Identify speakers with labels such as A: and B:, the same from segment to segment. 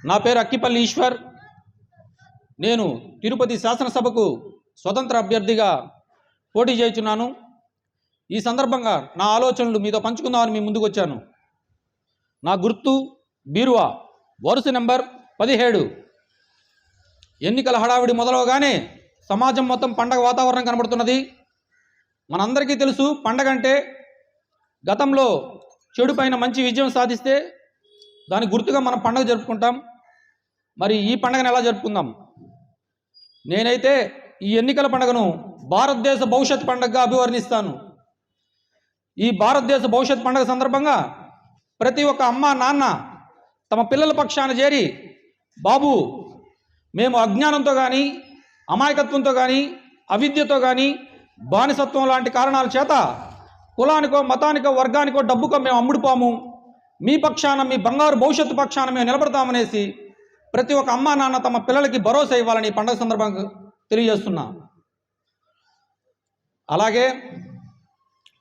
A: నా పేరు అక్కిపల్లి ఈశ్వర్. నేను తిరుపతి శాసనసభకు స్వతంత్ర అభ్యర్థిగా పోటీ చేస్తున్నాను. ఈ సందర్భంగా నా ఆలోచనలు మీతో పంచుకుందామని మీ ముందుకు వచ్చాను. నా గుర్తు బీరువా, వరుస నెంబర్ 17. ఎన్నికల హడావిడి మొదలవగానే సమాజం మొత్తం పండగ వాతావరణం కనబడుతున్నది. మనందరికీ తెలుసు, పండగ అంటే గతంలో చెడు పైన మంచి విజయం సాధిస్తే దాని గుర్తుగా మనం పండగ జరుపుకుంటాం. మరి ఈ పండగను ఎలా జరుపుకుందాం? నేనైతే ఈ ఎన్నికల పండుగను భారతదేశ భవిష్యత్ పండుగగా అభివర్ణిస్తాను. ఈ భారతదేశ భవిష్యత్ పండుగ సందర్భంగా ప్రతి ఒక్క అమ్మ నాన్న తమ పిల్లల పక్షాన చేరి, బాబు మేము అజ్ఞానంతో కానీ, అమాయకత్వంతో కానీ, అవిద్యతో కానీ, బానిసత్వం లాంటి కారణాల చేత కులానికో మతానికో వర్గానికో డబ్బుకో మేము అమ్ముడుపోము, మీ పక్షాన మీ బంగారు భవిష్యత్తు పక్షాన మేము నిలబడతామనేసి ప్రతి ఒక్క అమ్మా నాన్న తమ పిల్లలకి భరోసా ఇవ్వాలని పండుగ సందర్భంగా తెలియజేస్తున్నా. అలాగే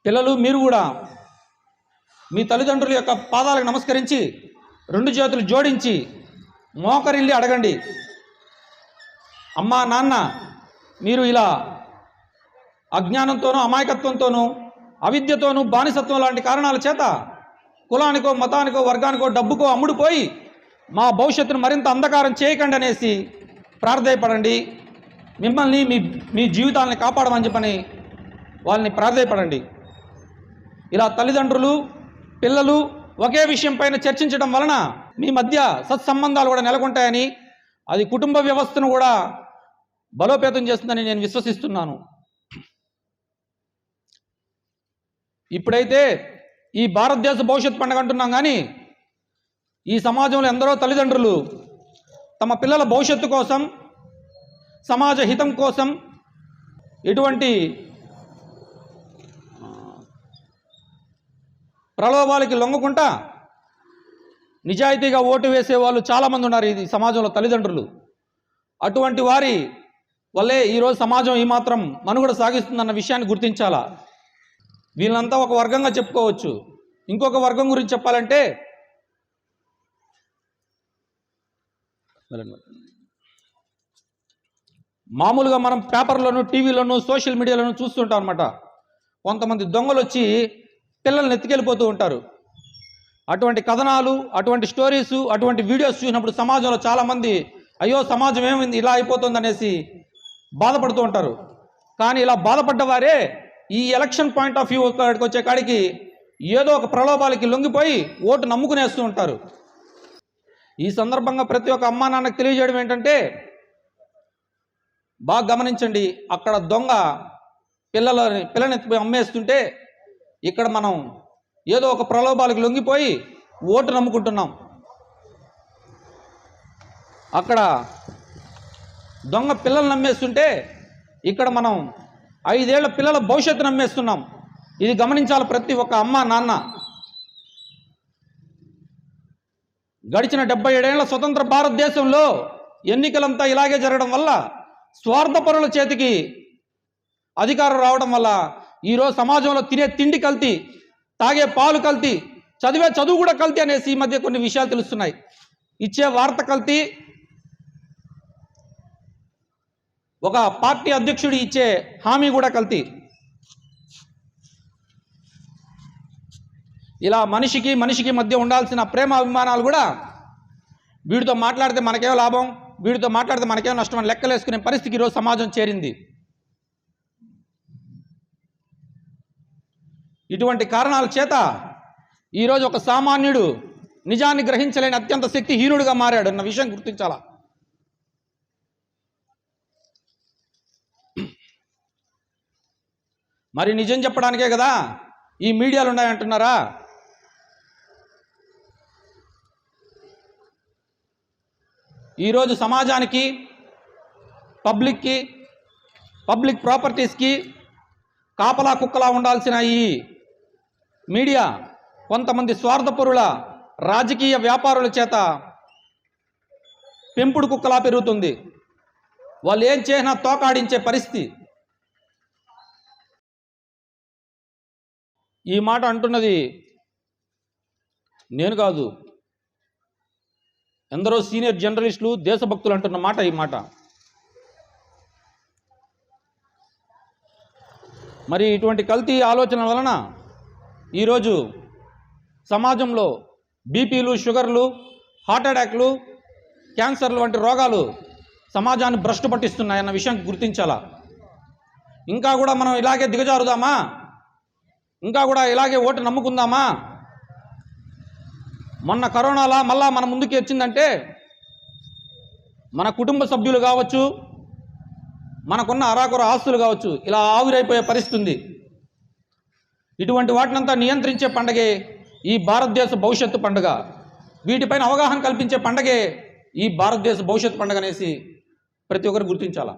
A: పిల్లలు మీరు కూడా మీ తల్లిదండ్రుల యొక్క పాదాలకు నమస్కరించి 2 చేతులు జోడించి మోకరిల్లి అడగండి, అమ్మా నాన్న మీరు ఇలా అజ్ఞానంతోనూ అమాయకత్వంతోనూ అవిద్యతోనూ బానిసత్వం లాంటి కారణాల చేత కులానికో మతానికో వర్గానికో డబ్బుకో అమ్ముడుపోయి మా భవిష్యత్తును మరింత అంధకారం చేయకండి అనేసి ప్రార్థయపడండి. మిమ్మల్ని మీ జీవితాలని కాపాడమని చెప్పని వాళ్ళని ప్రార్థయపడండి. ఇలా తల్లిదండ్రులు పిల్లలు ఒకే విషయం పైన చర్చించడం వలన మీ మధ్య సత్సంబంధాలు కూడా నెలకొంటాయని, అది కుటుంబ వ్యవస్థను కూడా బలోపేతం చేస్తుందని నేను విశ్వసిస్తున్నాను. ఇప్పుడైతే ఈ భారతదేశ భవిష్యత్ పండుగ అంటున్నాం, కానీ ఈ సమాజంలో ఎందరో తల్లిదండ్రులు తమ పిల్లల భవిష్యత్తు కోసం, సమాజ హితం కోసం ఎటువంటి ప్రలోభాలకి లొంగకుండా నిజాయితీగా ఓటు వేసే వాళ్ళు చాలామంది ఉన్నారు ఈ సమాజంలో తల్లిదండ్రులు. అటువంటి వారి వల్లే ఈరోజు సమాజం ఈమాత్రం మనుగడ సాగిస్తుందన్న విషయాన్ని గుర్తించాలా. వీళ్ళంతా ఒక వర్గంగా చెప్పుకోవచ్చు. ఇంకొక వర్గం గురించి చెప్పాలంటే మామూలుగా మనం పేపర్లోను, టీవీలోను, సోషల్ మీడియాలోను చూస్తుంటాం అనమాట. కొంతమంది దొంగలు వచ్చి పిల్లల్ని ఎత్తుకెళ్ళిపోతూ ఉంటారు. అటువంటి కథనాలు, అటువంటి స్టోరీసు, అటువంటి వీడియోస్ చూసినప్పుడు సమాజంలో చాలామంది అయ్యో సమాజం ఏమైంది ఇలా అయిపోతుంది అనేసి బాధపడుతూ ఉంటారు. కానీ ఇలా బాధపడ్డ వారే ఈ ఎలక్షన్ పాయింట్ ఆఫ్ వ్యూ కాడికి వచ్చే కాడికి ఏదో ఒక ప్రలోభాలకి లొంగిపోయి ఓటు నమ్ముకునేస్తూ ఉంటారు. ఈ సందర్భంగా ప్రతి ఒక్క అమ్మా నాన్నకు తెలియజేయడం ఏంటంటే, బాగా గమనించండి, అక్కడ దొంగ పిల్లని అమ్మేస్తుంటే ఇక్కడ మనం ఏదో ఒక ప్రలోభాలకు లొంగిపోయి ఓటు నమ్ముకుంటున్నాం. అక్కడ దొంగ పిల్లల్ని నమ్మేస్తుంటే ఇక్కడ మనం 5 ఏళ్ల పిల్లల భవిష్యత్తు నమ్మేస్తున్నాం. ఇది గమనించాలి ప్రతి ఒక్క అమ్మ నాన్న. గడిచిన 77 ఏళ్ల స్వతంత్ర భారతదేశంలో ఎన్నికలంతా ఇలాగే జరగడం వల్ల, స్వార్థపరుల చేతికి అధికారం రావడం వల్ల ఈరోజు సమాజంలో తినే తిండి కల్తీ, తాగే పాలు కల్తీ, చదివే చదువు కూడా కల్తీ అనేసి ఈ మధ్య కొన్ని విషయాలు తెలుస్తున్నాయి. ఇచ్చే వార్త కల్తీ, ఒక పార్టీ అధ్యక్షుడు ఇచ్చే హామీ కూడా కల్తీ. ఇలా మనిషికి మధ్య ఉండాల్సిన ప్రేమ అభిమానాలు కూడా వీడితో మాట్లాడితే మనకేమో లాభం, వీడితో మాట్లాడితే మనకేమో నష్టం అని లెక్కలేసుకునే పరిస్థితికి ఈరోజు సమాజం చేరింది. ఇటువంటి కారణాల చేత ఈరోజు ఒక సామాన్యుడు నిజాన్ని గ్రహించలేని అత్యంత శక్తిహీనుడిగా మారాడు అన్న విషయం గుర్తించాలా. మరి నిజం చెప్పడానికే కదా ఈ మీడియాలు ఉన్నాయంటున్నారా? ఈరోజు సమాజానికి, పబ్లిక్ ప్రాపర్టీస్కి కాపలా కుక్కలా ఉండాల్సిన ఈ మీడియా కొంతమంది స్వార్థపరుల రాజకీయ వ్యాపారుల చేత పెంపుడు కుక్కలా పెరుగుతుంది. వాళ్ళు ఏం చేసినా తోకాడించే పరిస్థితి. ఈ మాట అంటున్నది నేను కాదు, ఎందరో సీనియర్ జర్నలిస్టులు దేశభక్తులు అంటున్న మాట ఈ మాట. మరి ఇటువంటి కల్తీ ఆలోచన వలన ఈరోజు సమాజంలో బీపీలు, షుగర్లు, హార్ట్ అటాక్లు, క్యాన్సర్లు వంటి రోగాలు సమాజాన్ని భ్రష్టు పట్టిస్తున్నాయన్న విషయం గుర్తించాలా. ఇంకా కూడా మనం ఇలాగే దిగజారుదామా? ఇంకా కూడా ఇలాగే ఓటు నమ్ముకుందామా? మొన్న కరోనాలా మళ్ళా మన ముందుకు వచ్చిందంటే మన కుటుంబ సభ్యులు కావచ్చు, మనకున్న అరాకొర ఆస్తులు కావచ్చు, ఇలా ఆవిరైపోయే పరిస్థితి ఉంది. ఇటువంటి వాటినంతా నియంత్రించే పండగే ఈ భారతదేశ భవిష్యత్తు పండుగ. వీటిపైన అవగాహన కల్పించే పండగే ఈ భారతదేశ భవిష్యత్తు పండుగ అనేసి ప్రతి ఒక్కరు గుర్తించాలా.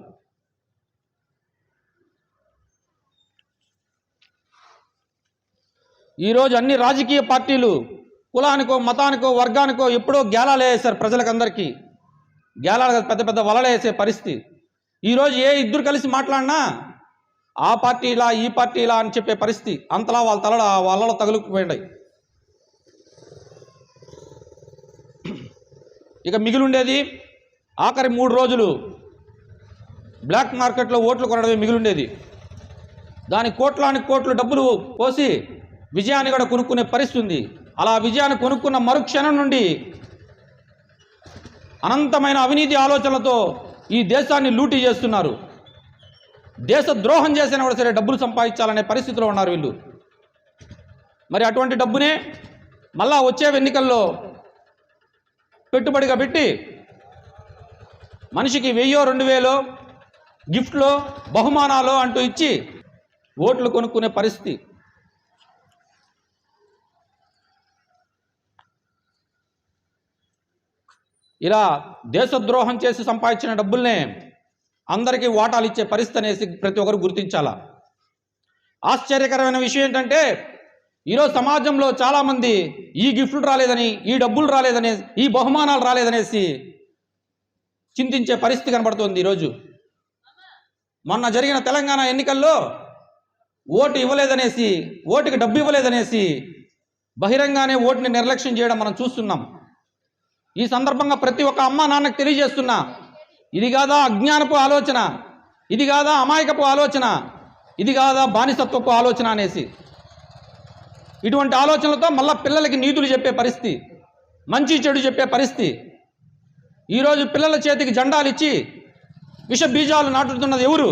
A: ఈరోజు అన్ని రాజకీయ పార్టీలు కులానికో, మతానికో, వర్గానికో ఎప్పుడో గేలాలు వేసారు. ప్రజలకందరికీ గేలాలు పెద్ద పెద్ద వలలు వేసే పరిస్థితి. ఈరోజు ఏ ఇద్దరు కలిసి మాట్లాడినా ఆ పార్టీ ఇలా, ఈ పార్టీ ఇలా అని చెప్పే పరిస్థితి. అంతలా వాళ్ళలో తగులుకుపోయినాయి. ఇక మిగిలిండేది ఆఖరి 3 రోజులు బ్లాక్ మార్కెట్లో ఓట్లు కొనడమే మిగిలిండేది. దాని కోట్లానికి కోట్లు డబ్బులు పోసి విజయాన్ని కూడా కొనుక్కునే పరిస్థితి ఉంది. అలా విజయాన్ని కొనుక్కున్న మరుక్షణం నుండి అనంతమైన అవినీతి ఆలోచనలతో ఈ దేశాన్ని లూటీ చేస్తున్నారు. దేశ ద్రోహం చేసినా కూడా సరే డబ్బులు సంపాదించాలనే పరిస్థితిలో ఉన్నారు వీళ్ళు. మరి అటువంటి డబ్బునే మళ్ళా వచ్చే ఎన్నికల్లో పెట్టుబడిగా పెట్టి మనిషికి 1000-2000 గిఫ్ట్లో, బహుమానాలు అంటూ ఇచ్చి ఓట్లు కొనుక్కునే పరిస్థితి. ఇలా దేశద్రోహం చేసి సంపాదించిన డబ్బుల్నే అందరికీ వాటాలు ఇచ్చే పరిస్థితి అనేసి ప్రతి ఒక్కరు గుర్తించాలా. ఆశ్చర్యకరమైన విషయం ఏంటంటే ఈరోజు సమాజంలో చాలామంది ఈ గిఫ్ట్లు రాలేదని, ఈ డబ్బులు రాలేదనే, ఈ బహుమానాలు రాలేదనేసి చింతించే పరిస్థితి కనబడుతోంది. ఈరోజు మొన్న జరిగిన తెలంగాణ ఎన్నికల్లో ఓటు ఇవ్వలేదనేసి, ఓటుకి డబ్బు ఇవ్వలేదనేసి బహిరంగానే ఓటుని నిర్లక్ష్యం చేయడం మనం చూస్తున్నాం. ఈ సందర్భంగా ప్రతి ఒక్క అమ్మ నాన్నకు తెలియజేస్తున్నా, ఇది కాదా అజ్ఞానపు ఆలోచన, ఇది కాదా అమాయకపు ఆలోచన, ఇది కాదా బానిసత్వపు ఆలోచన అనేసి. ఇటువంటి ఆలోచనలతో మళ్ళా పిల్లలకి నీతులు చెప్పే పరిస్థితి, మంచి చెడు చెప్పే పరిస్థితి. ఈరోజు పిల్లల చేతికి జెండాలు ఇచ్చి విష బీజాలు నాటుతున్నది ఎవరు?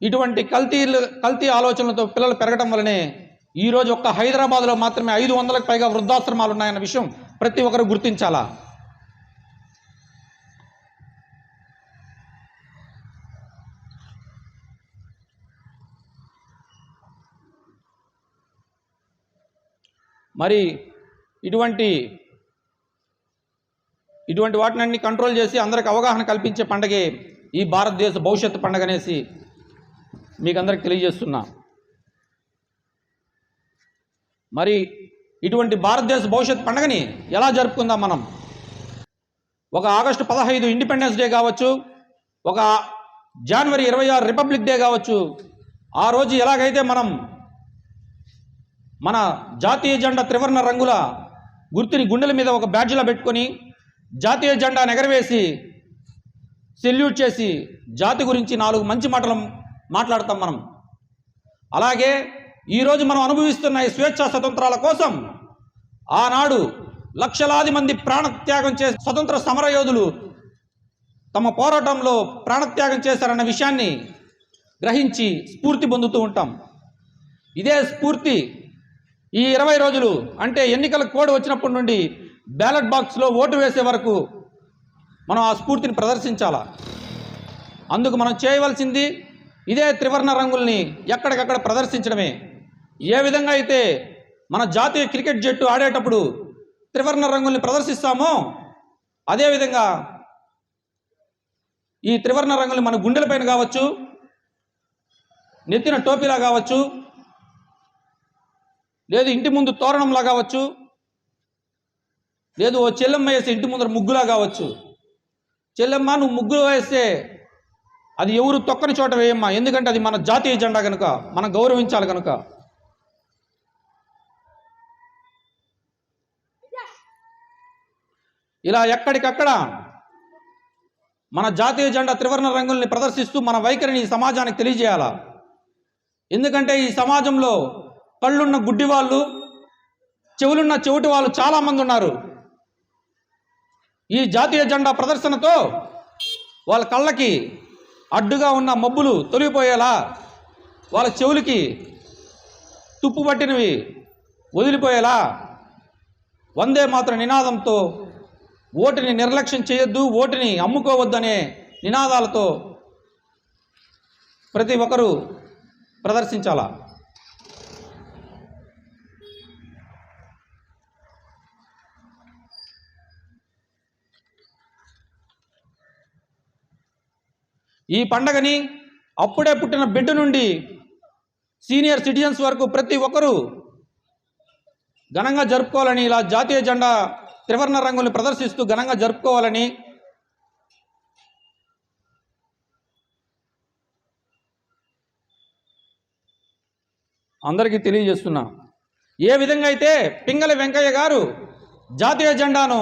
A: ఇటువంటి కల్తీ ఆలోచనలతో పిల్లలు పెరగడం వల్లనే ఈరోజు ఒక్క హైదరాబాద్లో మాత్రమే 500కు పైగా వృద్ధాశ్రమాలు ఉన్నాయన్న విషయం ప్రతి ఒక్కరు గుర్తించాలా. మరి ఇటువంటి వాటినన్నీ కంట్రోల్ చేసి అందరికి అవగాహన కల్పించే పండగే ఈ భారతదేశ భవిష్యత్తు పండుగ అనేసి మీకు అందరికి తెలియజేస్తున్నా. మరి ఇటువంటి భారతదేశ భవిష్యత్ పండుగని ఎలా జరుపుకుందాం మనం? ఒక ఆగస్టు 15 ఇండిపెండెన్స్ డే కావచ్చు, ఒక జనవరి 26 రిపబ్లిక్ డే కావచ్చు, ఆ రోజు ఎలాగైతే మనం మన జాతీయ జెండా త్రివర్ణ రంగుల గుర్తుని గుండెల మీద ఒక బ్యాడ్జ్లా పెట్టుకొని జాతీయ జెండాను ఎగరవేసి సెల్యూట్ చేసి జాతి గురించి 4 మంచి మాటలు మాట్లాడతాం మనం. అలాగే ఈరోజు మనం అనుభవిస్తున్న ఈ స్వేచ్ఛా స్వతంత్రాల కోసం ఆనాడు లక్షలాది మంది ప్రాణత్యాగం చేసి స్వతంత్ర సమరయోధులు తమ పోరాటంలో ప్రాణత్యాగం చేశారన్న విషయాన్ని గ్రహించి స్ఫూర్తి పొందుతూ ఉంటాం. ఇదే స్ఫూర్తి ఈ 20 రోజులు అంటే ఎన్నికల కోడ్ వచ్చినప్పటి నుండి బ్యాలెట్ బాక్స్లో ఓటు వేసే వరకు మనం ఆ స్ఫూర్తిని ప్రదర్శించాలా. అందుకు మనం చేయవలసింది ఇదే త్రివర్ణ రంగుల్ని ఎక్కడికక్కడ ప్రదర్శించడమే. ఏ విధంగా అయితే మన జాతీయ క్రికెట్ జట్టు ఆడేటప్పుడు త్రివర్ణ రంగుల్ని ప్రదర్శిస్తామో అదేవిధంగా ఈ త్రివర్ణ రంగుల్ని మన గుండెలపైన కావచ్చు, నెత్తిన టోపీలా కావచ్చు, లేదు ఇంటి ముందు తోరణంలా కావచ్చు, లేదు ఓ చెల్లెమ్మ వేస్తే ఇంటి ముందర ముగ్గులా కావచ్చు. చెల్లెమ్మ నువ్వు ముగ్గులు వేస్తే అది ఎవరు తొక్కని చోట వేయమ్మా, ఎందుకంటే అది మన జాతీయ జెండా కనుక మనం గౌరవించాలి కనుక. ఇలా ఎక్కడికక్కడ మన జాతీయ జెండా త్రివర్ణ రంగుల్ని ప్రదర్శిస్తూ మన వైఖరిని ఈ సమాజానికి తెలియజేయాలా. ఎందుకంటే ఈ సమాజంలో కళ్ళున్న గుడ్డి వాళ్ళు, చెవులున్న చెవిటి వాళ్ళు చాలామంది ఉన్నారు. ఈ జాతీయ జెండా ప్రదర్శనతో వాళ్ళ కళ్ళకి అడ్డుగా ఉన్న మబ్బులు తొలగిపోయేలా, వాళ్ళ చెవులకి తుప్పు పట్టినవి వదిలిపోయేలా వందే మాతరం నినాదంతో ఓటుని నిర్లక్ష్యం చేయొద్దు, ఓటుని అమ్ముకోవద్దనే నినాదాలతో ప్రతి ఒక్కరూ ప్రదర్శించాలా. ఈ పండగని అప్పుడే పుట్టిన బిడ్డ నుండి సీనియర్ సిటిజన్స్ వరకు ప్రతి ఒక్కరూ ఘనంగా జరుపుకోవాలని, ఇలా జాతీయ జెండా త్రివర్ణ రంగుల్ని ప్రదర్శిస్తూ ఘనంగా జరుపుకోవాలని అందరికీ తెలియజేస్తున్నా. ఏ విధంగా అయితే పింగళి వెంకయ్య గారు జాతీయ జెండాను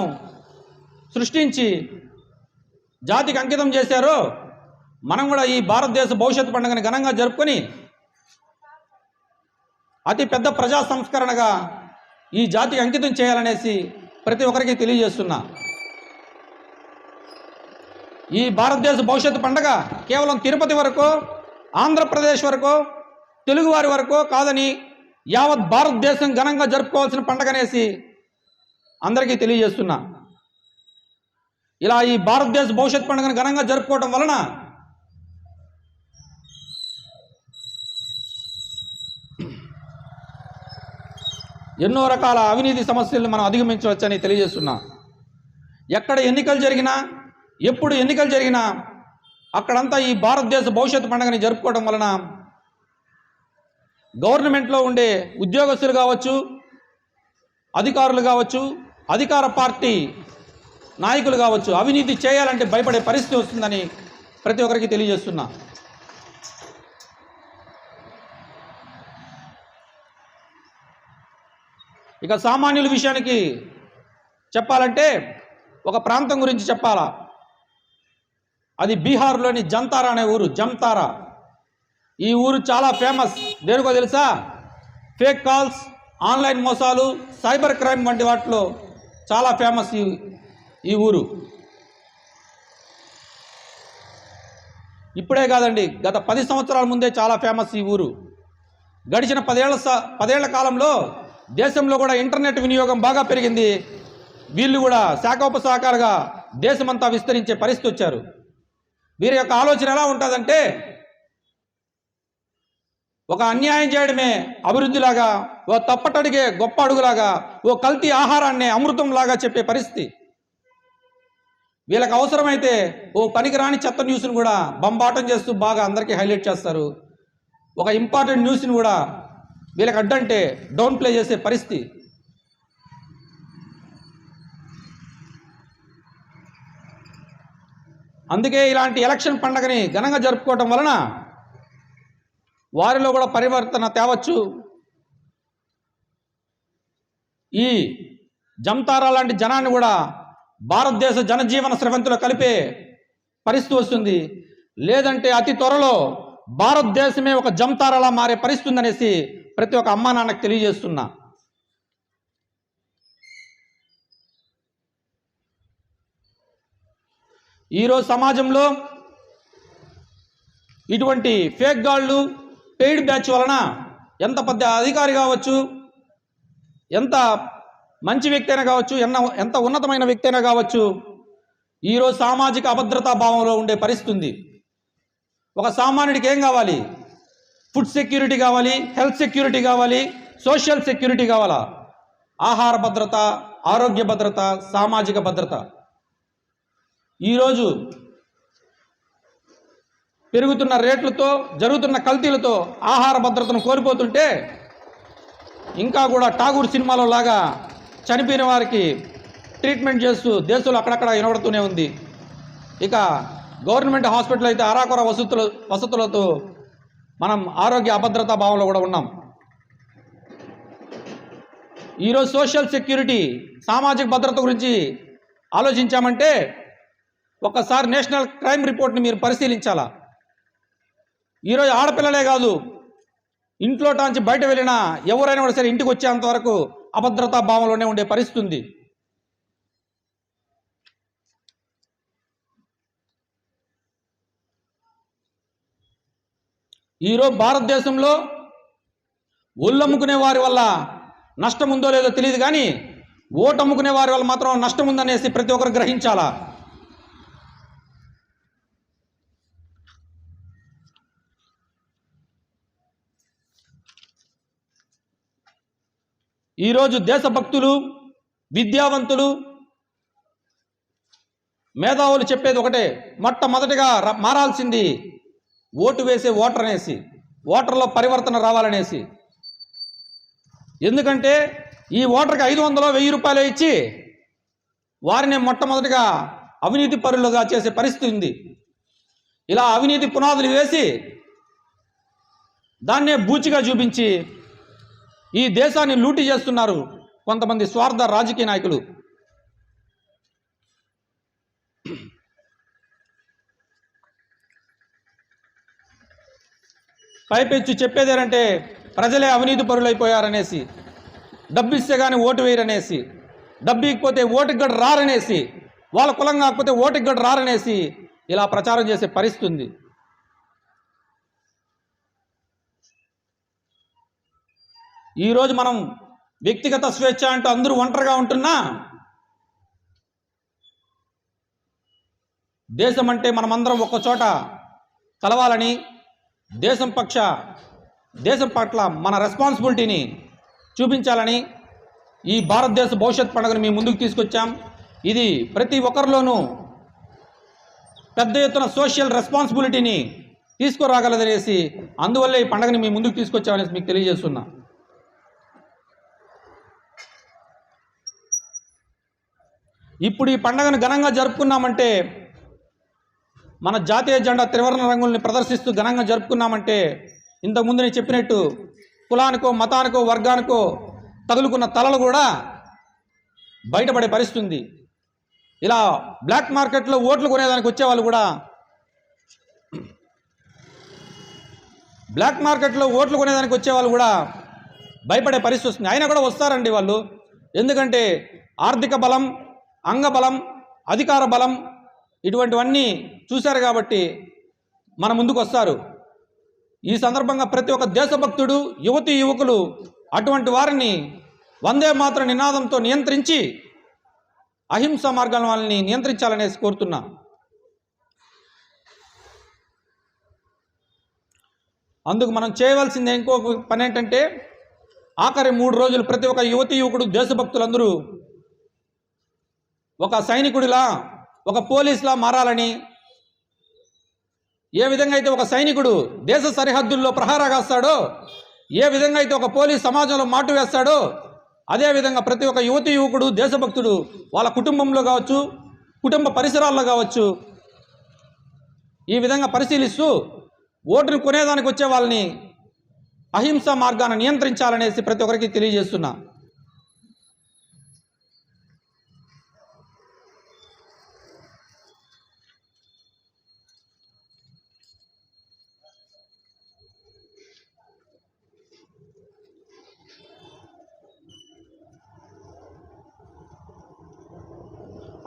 A: సృష్టించి జాతికి అంకితం చేశారో, మనం కూడా ఈ భారతదేశ భవిష్యత్తు పండుగని ఘనంగా జరుపుకొని అతి పెద్ద ప్రజా సంస్కరణగా ఈ జాతికి అంకితం చేయాలనేసి ప్రతి ఒక్కరికి తెలియజేస్తున్నా. ఈ భారతదేశ భవిష్యత్తు పండుగ కేవలం తిరుపతి వరకు, ఆంధ్రప్రదేశ్ వరకు, తెలుగువారి వరకు కాదని యావత్ భారతదేశం ఘనంగా జరుపుకోవాల్సిన పండుగ అనేసి అందరికీ తెలియజేస్తున్నా. ఇలా ఈ భారతదేశ భవిష్యత్తు పండుగను ఘనంగా జరుపుకోవడం వలన ఎన్నో రకాల అవినీతి సమస్యలను మనం అధిగమించవచ్చని తెలియజేస్తున్నా. ఎక్కడ ఎన్నికలు జరిగినా, ఎప్పుడు ఎన్నికలు జరిగినా అక్కడంతా ఈ భారతదేశ భవిష్యత్తు పండుగని జరుపుకోవడం వలన గవర్నమెంట్లో ఉండే ఉద్యోగస్తులు కావచ్చు, అధికారులు కావచ్చు, అధికార పార్టీ నాయకులు కావచ్చు, అవినీతి చేయాలంటే భయపడే పరిస్థితి వస్తుందని ప్రతి ఒక్కరికి తెలియజేస్తున్నా. ఇక సామాన్యుల విషయానికి చెప్పాలంటే ఒక ప్రాంతం గురించి చెప్పాలా. అది బీహార్లోని జంతారా అనే ఊరు. జంతారా ఈ ఊరు చాలా ఫేమస్. దేనికో తెలుసా? ఫేక్ కాల్స్, ఆన్లైన్ మోసాలు, సైబర్ క్రైమ్ వంటి వాటిలో చాలా ఫేమస్ ఈ ఊరు. ఇప్పుడే కాదండి, గత 10 సంవత్సరాల ముందే చాలా ఫేమస్ ఈ ఊరు. గడిచిన 10 ఏళ్ల కాలంలో దేశంలో కూడా ఇంటర్నెట్ వినియోగం బాగా పెరిగింది. వీళ్ళు కూడా శాఖోపశాఖలుగా దేశమంతా విస్తరించే పరిస్థితి వచ్చారు. వీరి యొక్క ఆలోచన ఎలా ఉంటుందంటే, ఒక అన్యాయం చేయడమే అభివృద్ధిలాగా, ఓ తప్పటడిగే గొప్ప అడుగులాగా, ఓ కల్తీ ఆహారాన్ని అమృతంలాగా చెప్పే పరిస్థితి. వీళ్ళకి అవసరమైతే ఓ పనికిరాని చెత్త న్యూస్ను కూడా బంబాటం చేస్తూ బాగా అందరికీ హైలైట్ చేస్తారు. ఒక ఇంపార్టెంట్ న్యూస్ని కూడా వీళ్ళకి అడ్డంటే డౌన్ ప్లే చేసే పరిస్థితి. అందుకే ఇలాంటి ఎలక్షన్ పండగని ఘనంగా జరుపుకోవటం వలన వారిలో కూడా పరివర్తన తేవచ్చు. ఈ జంతారా లాంటి జనాన్ని కూడా భారతదేశ జనజీవన స్రవంతిలో కలిపే పరిస్థితి వస్తుంది. లేదంటే అతి త్వరలో భారతదేశమే ఒక జంతారాలా మారే పరిస్థితి ఉందనేసి ప్రతి ఒక్క అమ్మా నాన్నకు తెలియజేస్తున్నా. ఈరోజు సమాజంలో ఇటువంటి ఫేక్ గాళ్ళు, పెయిడ్ బ్యాచ్ వలన ఎంత పెద్ద అధికారి కావచ్చు, ఎంత మంచి వ్యక్తి అయినా కావచ్చు, ఎంత ఉన్నతమైన వ్యక్తి అయినా కావచ్చు, ఈరోజు సామాజిక అభద్రతా భావంలో ఉండే పరిస్థితి ఉంది. ఒక సామాన్యుడికి ఏం కావాలి? ఫుడ్ సెక్యూరిటీ కావాలి, హెల్త్ సెక్యూరిటీ కావాలి, సోషల్ సెక్యూరిటీ కావాలా? ఆహార భద్రత, ఆరోగ్య భద్రత, సామాజిక భద్రత. ఈరోజు పెరుగుతున్న రేట్లతో, జరుగుతున్న కల్తీలతో ఆహార భద్రతను కోల్పోతుంటే, ఇంకా కూడా ఠాగూర్ సినిమాలో లాగా చనిపోయిన వారికి ట్రీట్మెంట్ చేస్తూ దేశంలో అక్కడక్కడ వినబడుతూనే ఉంది. ఇక గవర్నమెంట్ హాస్పిటల్ అయితే అరాకొర వసతులతో మనం ఆరోగ్య అభద్రతా భావంలో కూడా ఉన్నాం. ఈరోజు సోషల్ సెక్యూరిటీ, సామాజిక భద్రత గురించి ఆలోచించామంటే ఒక్కసారి నేషనల్ క్రైమ్ రిపోర్ట్ని మీరు పరిశీలించాలా. ఈరోజు ఆడపిల్లలే కాదు, ఇంట్లో టాంచి బయట వెళ్ళినా ఎవరైనా కూడా సరే ఇంటికి వచ్చేంత వరకు అభద్రతా భావంలోనే ఉండే పరిస్థితి ఉంది. ఈరోజు భారతదేశంలో ఒళ్ళు అమ్ముకునే వారి వల్ల నష్టం ఉందో లేదో తెలియదు, కానీ ఓటు అమ్ముకునే వారి వల్ల మాత్రం నష్టం ఉందనేసి ప్రతి ఒక్కరు గ్రహించాలా. ఈరోజు దేశభక్తులు, విద్యావంతులు, మేధావులు చెప్పేది ఒకటే, మొట్టమొదటిగా మారాల్సింది ఓటు వేసే ఓటర్ అనేసి, ఓటర్లో పరివర్తన రావాలనేసి. ఎందుకంటే ఈ ఓటర్కి 500 1000 రూపాయలు ఇచ్చి వారిని మొట్టమొదటిగా అవినీతి పరులుగా చేసే పరిస్థితి ఉంది. ఇలా అవినీతి పునాదులు వేసి దాన్నే బూచిగా చూపించి ఈ దేశాన్ని లూటీ చేస్తున్నారు కొంతమంది స్వార్థ రాజకీయ నాయకులు. పైపెచ్చి చెప్పేదేనంటే ప్రజలే అవినీతి పరులైపోయారనేసి, డబ్బిస్తే కానీ ఓటు వేయరనేసి, డబ్బు ఇకపోతే ఓటుకి గడు రారనేసి, వాళ్ళ కులం కాకపోతే ఓటుకి గడు రారనేసి ఇలా ప్రచారం చేసే పరిస్థితి ఉంది. ఈరోజు మనం వ్యక్తిగత స్వేచ్ఛ అంటూ అందరూ ఒంటరిగా ఉంటున్నా, దేశం అంటే మనమందరం ఒక్క చోట కలవాలని, దేశం పట్ల మన రెస్పాన్సిబిలిటీని చూపించాలని ఈ భారతదేశ భవిష్యత్ పండుగను మీ ముందుకు తీసుకొచ్చాం. ఇది ప్రతి ఒక్కరిలోనూ పెద్ద ఎత్తున సోషల్ రెస్పాన్సిబిలిటీని తీసుకురాగలదనేసి, అందువల్లే ఈ పండుగని మీ ముందుకు తీసుకొచ్చామనేసి మీకు తెలియజేస్తున్నా. ఇప్పుడు ఈ పండుగను ఘనంగా జరుపుకున్నామంటే, మన జాతీయ జెండా త్రివర్ణ రంగుల్ని ప్రదర్శిస్తూ ఘనంగా జరుపుకున్నామంటే, ఇంతకుముందు నేను చెప్పినట్టు కులానికో మతానికో వర్గానికో తగులుకున్న తలలు కూడా బయటపడే పరిస్థితి ఉంది. ఇలా బ్లాక్ మార్కెట్లో ఓట్లు కొనేదానికి వచ్చేవాళ్ళు కూడా భయపడే పరిస్థితి వస్తుంది. అయినా కూడా వస్తారండి వాళ్ళు. ఎందుకంటే ఆర్థిక బలం, అంగబలం, అధికార బలం ఇటువంటివన్నీ చూశారు కాబట్టి మన ముందుకు వస్తారు. ఈ సందర్భంగా ప్రతి ఒక్క దేశభక్తుడు, యువతీ యువకులు అటువంటి వారిని వందే మాతరం నినాదంతో నియంత్రించి అహింసా మార్గాల వాళ్ళని నియంత్రించాలనేసి కోరుతున్నా. అందుకు మనం చేయవలసింది ఇంకో పని ఏంటంటే, ఆఖరి 3 రోజులు ప్రతి ఒక్క యువతీ యువకుడు, దేశభక్తులందరూ ఒక సైనికుడిలా, ఒక పోలీసులా మారాలని. ఏ విధంగా అయితే ఒక సైనికుడు దేశ సరిహద్దుల్లో ప్రహారా కాస్తాడో, ఏ విధంగా అయితే ఒక పోలీస్ సమాజంలో మాటు వేస్తాడో, అదేవిధంగా ప్రతి ఒక్క యువతీ యువకుడు, దేశభక్తుడు వాళ్ళ కుటుంబంలో కావచ్చు, కుటుంబ పరిసరాల్లో కావచ్చు, ఈ విధంగా పరిశీలిస్తూ ఓటును కొనేదానికి వచ్చే వాళ్ళని అహింసా మార్గాన్ని నియంత్రించాలనేసి ప్రతి ఒక్కరికి తెలియజేస్తున్నా.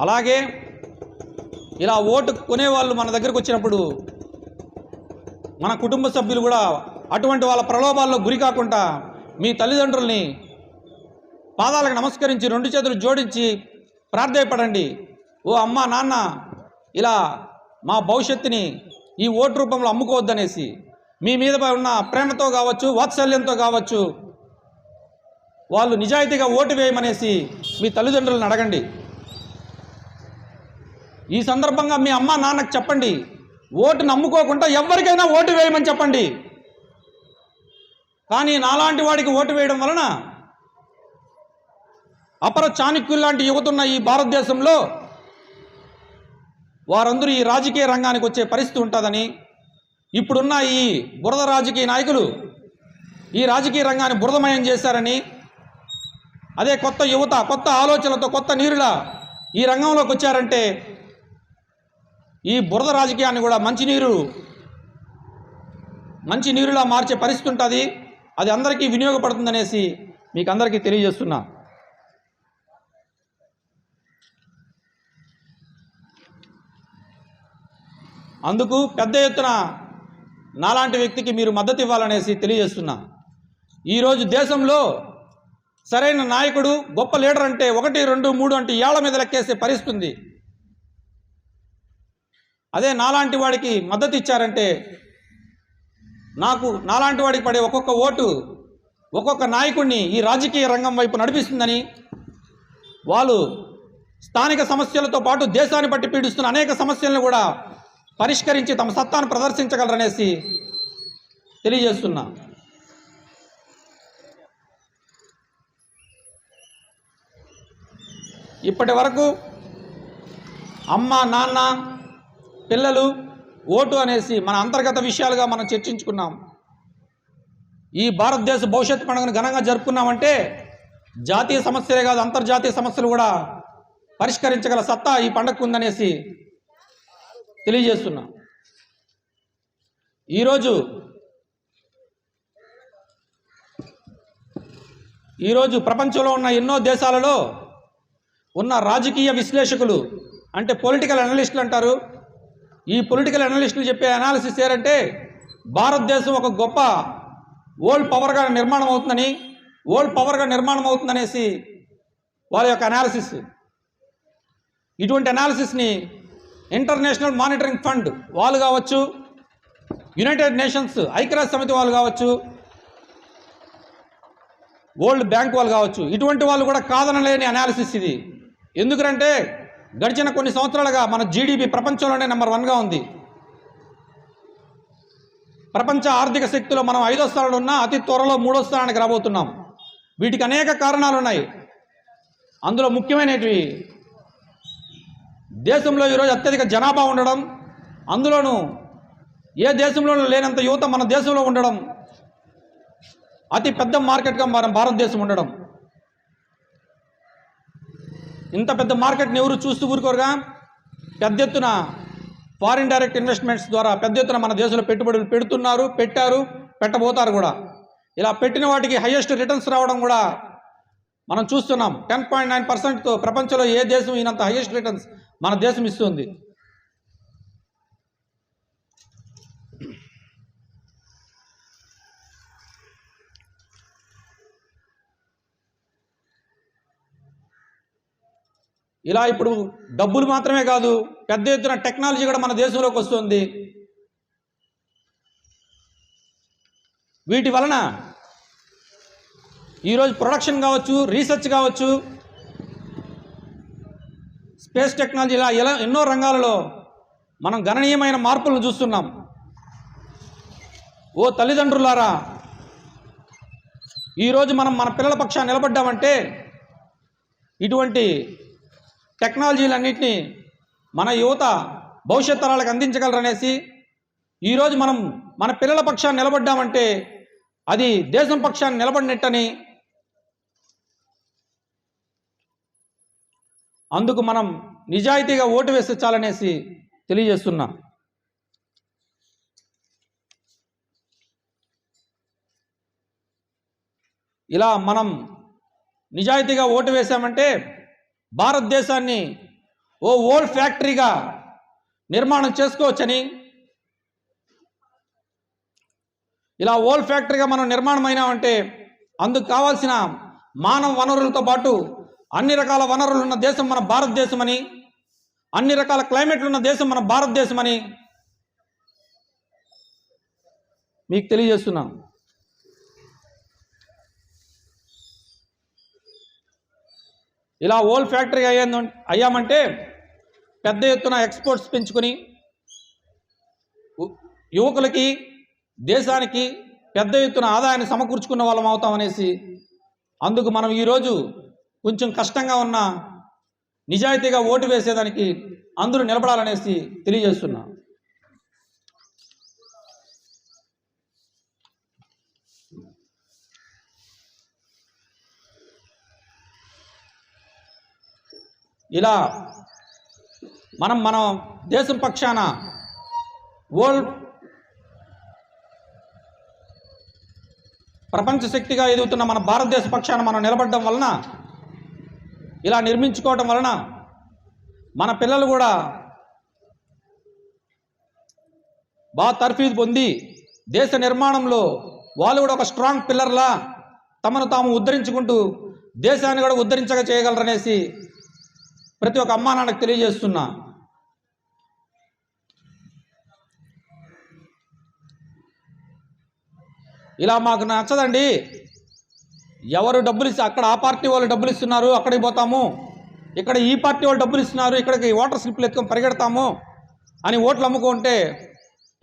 A: అలాగే ఇలా ఓటు కొనేవాళ్ళు మన దగ్గరకు వచ్చినప్పుడు మన కుటుంబ సభ్యులు కూడా అటువంటి వాళ్ళ ప్రలోభాల్లో గురి కాకుండా మీ తల్లిదండ్రుల్ని పాదాలకు నమస్కరించి 2 చేతులు జోడించి ప్రార్థయపడండి. ఓ అమ్మ నాన్న, ఇలా మా భవిష్యత్తుని ఈ ఓటు రూపంలో అమ్ముకోవద్దనేసి, మీ మీద ఉన్న ప్రేమతో కావచ్చు, వాత్సల్యంతో కావచ్చు, వాళ్ళు నిజాయితీగా ఓటు వేయమనేసి మీ తల్లిదండ్రులను అడగండి. ఈ సందర్భంగా మీ అమ్మ నాన్నకు చెప్పండి, ఓటు నమ్ముకోకుండా ఎవరికైనా ఓటు వేయమని చెప్పండి. కానీ నాలాంటి వాడికి ఓటు వేయడం వలన అపర చాణక్యుల్లాంటి యువతున్న ఈ భారతదేశంలో వారందరూ ఈ రాజకీయ రంగానికి వచ్చే పరిస్థితి ఉంటుందని, ఇప్పుడున్న ఈ బురద రాజకీయ నాయకులు ఈ రాజకీయ రంగాన్ని బురదమయం చేశారని, అదే కొత్త యువత కొత్త ఆలోచనలతో కొత్త నీరులా ఈ రంగంలోకి వచ్చారంటే ఈ బురద రాజకీయాన్ని కూడా మంచినీరులా మార్చే పరిస్థితి ఉంటుంది. అది అందరికీ వినియోగపడుతుందనేసి మీకు అందరికీ తెలియజేస్తున్నా. అందుకు పెద్ద ఎత్తున నాలాంటి వ్యక్తికి మీరు మద్దతు ఇవ్వాలనేసి తెలియజేస్తున్నా. ఈరోజు దేశంలో సరైన నాయకుడు, గొప్ప లీడర్ అంటే 1, 2, 3 అంటే ఏళ్ల మీద లెక్కేసే పరిస్థితి ఉంది. అదే నాలాంటి వాడికి మద్దతు ఇచ్చారంటే నాలాంటి వాడికి పడే ఒక్కొక్క ఓటు ఒక్కొక్క నాయకుడిని ఈ రాజకీయ రంగం వైపు నడిపిస్తుందని, వాళ్ళు స్థానిక సమస్యలతో పాటు దేశాన్ని బట్టి పీడిస్తున్న అనేక సమస్యలను కూడా పరిష్కరించి తమ సత్తాను ప్రదర్శించగలరనేసి తెలియజేస్తున్నా. ఇప్పటి వరకు అమ్మ, నాన్న, పిల్లలు, ఓటు అనేసి మన అంతర్గత విషయాలుగా మనం చర్చించుకున్నాం. ఈ భారతదేశ భవిష్యత్తు పండుగను ఘనంగా జరుపుకున్నామంటే జాతీయ సమస్యలే కాదు, అంతర్జాతీయ సమస్యలు కూడా పరిష్కరించగల సత్తా ఈ పండుగకు ఉందనేసి తెలియజేస్తున్నా. ఈరోజు ప్రపంచంలో ఉన్న ఎన్నో దేశాలలో ఉన్న రాజకీయ విశ్లేషకులు అంటే పొలిటికల్ అనలిస్టులు అంటారు. ఈ పొలిటికల్ అనలిస్టులు చెప్పే అనాలిసిస్ ఏంటంటే భారతదేశం ఒక గొప్ప వరల్డ్ పవర్గా నిర్మాణం అవుతుందనేసి వాళ్ళ యొక్క అనాలిసిస్. ఇటువంటి అనాలిసిస్ని ఇంటర్నేషనల్ మానిటరింగ్ ఫండ్ వాళ్ళు కావచ్చు, యునైటెడ్ నేషన్స్ ఐక్యరాజ్య సమితి వాళ్ళు కావచ్చు, వరల్డ్ బ్యాంక్ వాళ్ళు కావచ్చు, ఇటువంటి వాళ్ళు కూడా కాదనలేని అనాలిసిస్ ఇది. ఎందుకంటే గడిచిన కొన్ని సంవత్సరాలుగా మన జీడిపి ప్రపంచంలోనే నెంబర్ 1గా ఉంది. ప్రపంచ ఆర్థిక శక్తిలో మనం 5వ స్థానంలో ఉన్నా అతి త్వరలో 3వ స్థానానికి రాబోతున్నాం. వీటికి అనేక కారణాలు ఉన్నాయి. అందులో ముఖ్యమైనవి దేశంలో ఈరోజు అత్యధిక జనాభా ఉండడం, అందులోనూ ఏ దేశంలోనూ లేనంత యువత మన దేశంలో ఉండడం, అతి పెద్ద మార్కెట్గా మన భారతదేశం ఉండడం. ఇంత పెద్ద మార్కెట్ని ఎవరు చూస్తూ ఊరుకోరుగా పెద్ద ఎత్తున ఫారిన్ డైరెక్ట్ ఇన్వెస్ట్మెంట్స్ ద్వారా పెద్ద ఎత్తున మన దేశంలో పెట్టుబడులు పెట్టారు, పెట్టబోతారు కూడా. ఇలా పెట్టిన వాటికి హైయెస్ట్ రిటర్న్స్ రావడం కూడా మనం చూస్తున్నాం. 10.9%తో ప్రపంచంలో ఏ దేశం ఈయనంత హైయెస్ట్ రిటర్న్స్ మన దేశం ఇస్తుంది. ఇలా ఇప్పుడు డబ్బులు మాత్రమే కాదు, పెద్ద ఎత్తున టెక్నాలజీ కూడా మన దేశంలోకి వస్తుంది. వీటి వలన ఈరోజు ప్రొడక్షన్ కావచ్చు, రీసెర్చ్ కావచ్చు, స్పేస్ టెక్నాలజీ ఇలా ఎన్నో రంగాలలో మనం గణనీయమైన మార్పులను చూస్తున్నాం. ఓ తల్లిదండ్రులారా, ఈరోజు మనం మన పిల్లల పక్షాన్ని నిలబడ్డామంటే ఇటువంటి టెక్నాలజీలన్నింటినీ మన యువత భవిష్యత్ తరాలకు అందించగలరనేసి, ఈరోజు మనం మన పిల్లల పక్షాన్ని నిలబడ్డామంటే అది దేశం పక్షాన్ని నిలబడినట్టని, అందుకు మనం నిజాయితీగా ఓటు వేస్తే చాలనేసి తెలియజేస్తున్నా. ఇలా మనం నిజాయితీగా ఓటు వేసామంటే భారతదేశాన్ని ఓ వరల్డ్ ఫ్యాక్టరీగా నిర్మాణం చేసుకోవచ్చని, ఇలా వరల్డ్ ఫ్యాక్టరీగా మనం నిర్మాణం అయినామంటే అందుకు కావాల్సిన మానవ వనరులతో పాటు అన్ని రకాల వనరులు ఉన్న దేశం మన భారతదేశం అని, అన్ని రకాల క్లైమేట్లు ఉన్న దేశం మన భారతదేశం అని మీకు తెలియజేస్తున్నాం. ఇలా వరల్డ్ ఫ్యాక్టరీ అయ్యామంటే పెద్ద ఎత్తున ఎక్స్పోర్ట్స్ పెంచుకొని యువకులకి, దేశానికి పెద్ద ఎత్తున ఆదాయాన్ని సమకూర్చుకున్న వాళ్ళం అవుతామనేసి, అందుకు మనం ఈరోజు కొంచెం కష్టంగా ఉన్న నిజాయితీగా ఓటు వేసేదానికి అందరూ నిలబడాలనేసి తెలియజేస్తున్నా. ఇలా మన దేశం పక్షాన వరల్డ్ ప్రపంచ శక్తిగా ఎదుగుతున్న మన భారతదేశ పక్షాన మనం నిలబడడం వలన, ఇలా నిర్మించుకోవటం వలన మన పిల్లలు కూడా బాగా తర్ఫీదు పొంది దేశ నిర్మాణంలో వాళ్ళు కూడా ఒక స్ట్రాంగ్ పిల్లర్లా తమను తాము ఉద్ధరించుకుంటూ దేశాన్ని కూడా ఉద్ధరించగా చేయగలరనేసి ప్రతి ఒక్క అమ్మా నాన్నకు తెలియజేస్తున్నా. ఇలా మాకు నచ్చదండి, ఎవరు డబ్బులు ఇస్తే అక్కడ ఆ పార్టీ వాళ్ళు డబ్బులు ఇస్తున్నారు అక్కడికి పోతాము, ఇక్కడ ఈ పార్టీ వాళ్ళు డబ్బులు ఇస్తున్నారు ఇక్కడికి ఓటర్ స్లిప్లు ఎత్తుకొని పరిగెడతాము అని ఓట్లు అమ్ముకుంటే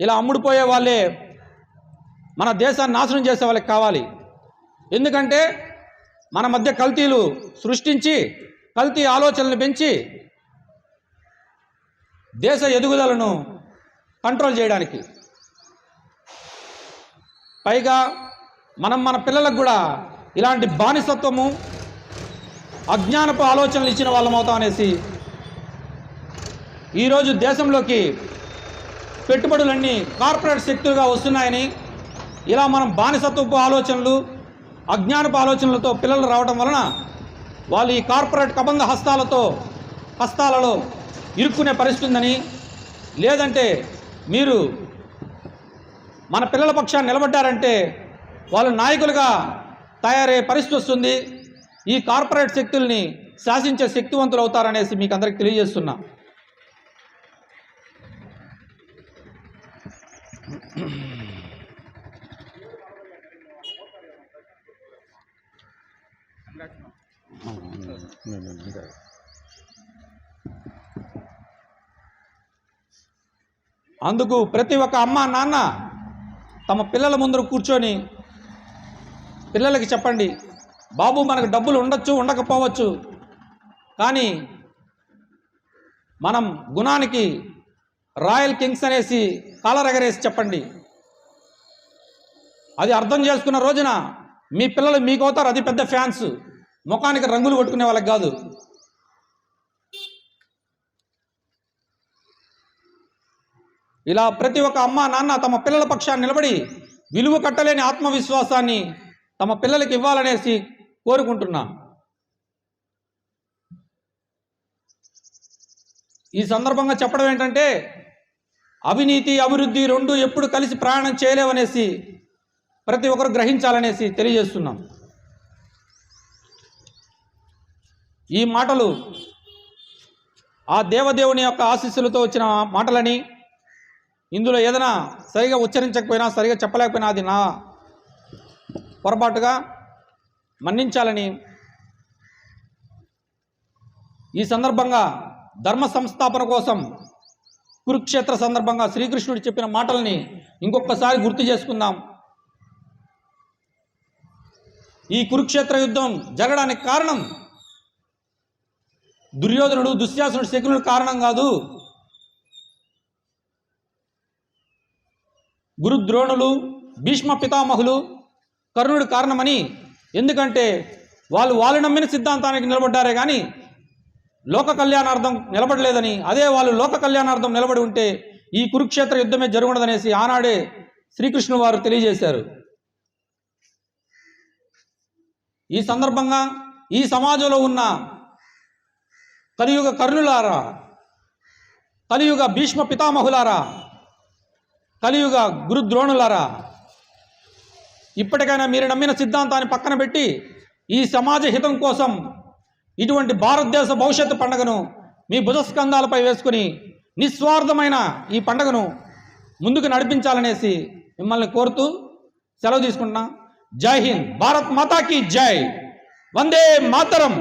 A: ఇలా అమ్ముడుపోయే వాళ్ళే మన దేశాన్ని నాశనం చేసే వాళ్ళకి కావాలి. ఎందుకంటే మన మధ్య కల్తీలు సృష్టించి కల్తీ ఆలోచనలు పెంచి దేశ ఎదుగుదలను కంట్రోల్ చేయడానికి, పైగా మన పిల్లలకు కూడా ఇలాంటి బానిసత్వము అజ్ఞానపు ఆలోచనలు ఇచ్చిన వాళ్ళం అవుతాం అనేసి ఈరోజు దేశంలోకి పెట్టుబడులన్నీ కార్పొరేట్ శక్తులుగా వస్తున్నాయని, ఇలా మనం బానిసత్వపు ఆలోచనలు అజ్ఞానపు ఆలోచనలతో పిల్లలు రావడం వలన వాళ్ళు ఈ కార్పొరేట్ కబంధ హస్తాలలో ఇరుక్కునే పరిస్థితి ఉందని, లేదంటే మీరు మన పిల్లల పక్షాన్ని నిలబడ్డారంటే వాళ్ళు నాయకులుగా తయారయ్యే పరిస్థితి వస్తుంది, ఈ కార్పొరేట్ శక్తుల్ని శాసించే శక్తివంతులు అవుతారనేసి మీకు అందరికీ తెలియజేస్తున్నా. అందుకు ప్రతి ఒక్క అమ్మ నాన్న తమ పిల్లల ముందర కూర్చొని పిల్లలకి చెప్పండి, బాబు మనకు డబ్బులు ఉండొచ్చు ఉండకపోవచ్చు, కానీ మనం గుణానికి రాయల్ కింగ్స్ అనేసి కాలర్ ఎగరేసి చెప్పండి. అది అర్థం చేసుకున్న రోజున మీ పిల్లలు మీకు అవుతారు అది పెద్ద ఫ్యాన్స్, ముఖానికి రంగులు కొట్టుకునే వాళ్ళకి కాదు. ఇలా ప్రతి ఒక్క అమ్మ నాన్న తమ పిల్లల పక్షాన్ని నిలబడి విలువ కట్టలేని ఆత్మవిశ్వాసాన్ని తమ పిల్లలకి ఇవ్వాలనేసి కోరుకుంటున్నా. ఈ సందర్భంగా చెప్పడం ఏంటంటే, అవినీతి అభివృద్ధి రెండు ఎప్పుడు కలిసి ప్రయాణం చేయలేవనేసి ప్రతి ఒక్కరు గ్రహించాలనేసి తెలియజేస్తున్నాం. ఈ మాటలు ఆ దేవదేవుని యొక్క ఆశీస్సులతో వచ్చిన మాటలని, ఇందులో ఏదైనా సరిగా ఉచ్చరించకపోయినా సరిగా చెప్పలేకపోయినా అది నా పొరపాటుగా మన్నించాలని ఈ సందర్భంగా ధర్మ సంస్థాపన కోసం కురుక్షేత్ర సందర్భంగా శ్రీకృష్ణుడు చెప్పిన మాటల్ని ఇంకొకసారి గుర్తు చేసుకుందాం. ఈ కురుక్షేత్ర యుద్ధం జరగడానికి కారణం దుర్యోధనుడు దుశ్శాసనుడు శకునుడు కారణం కాదు, గురుద్రోణులు భీష్మ పితామహులు కర్ణుడు కారణమని. ఎందుకంటే వాళ్ళు నమ్మిన సిద్ధాంతానికి నిలబడ్డారే కానీ లోక కళ్యాణార్థం నిలబడలేదని. అదే వాళ్ళు లోక కళ్యాణార్థం నిలబడి ఉంటే ఈ కురుక్షేత్ర యుద్ధమే జరుగునదనేసి ఆనాడే శ్రీకృష్ణుడు వారు తెలియజేశారు. ఈ సందర్భంగా ఈ సమాజంలో ఉన్న కలియుగ కర్ణులారా, కలియుగ భీష్మ పితామహులారా, కలియుగ గురుద్రోణులారా, ఇప్పటికైనా మీరు నమ్మిన సిద్ధాంతాన్ని పక్కన పెట్టి ఈ సమాజ హితం కోసం ఇటువంటి భారతదేశ భవిష్యత్తు పండుగను మీ భుజస్కంధాలపై వేసుకుని నిస్వార్థమైన ఈ పండుగను ముందుకు నడిపించాలనేసి మిమ్మల్ని కోరుతూ సెలవు తీసుకుంటున్నా. జై హింద్, భారత్ మాతాకి జై, వందే మాతరం.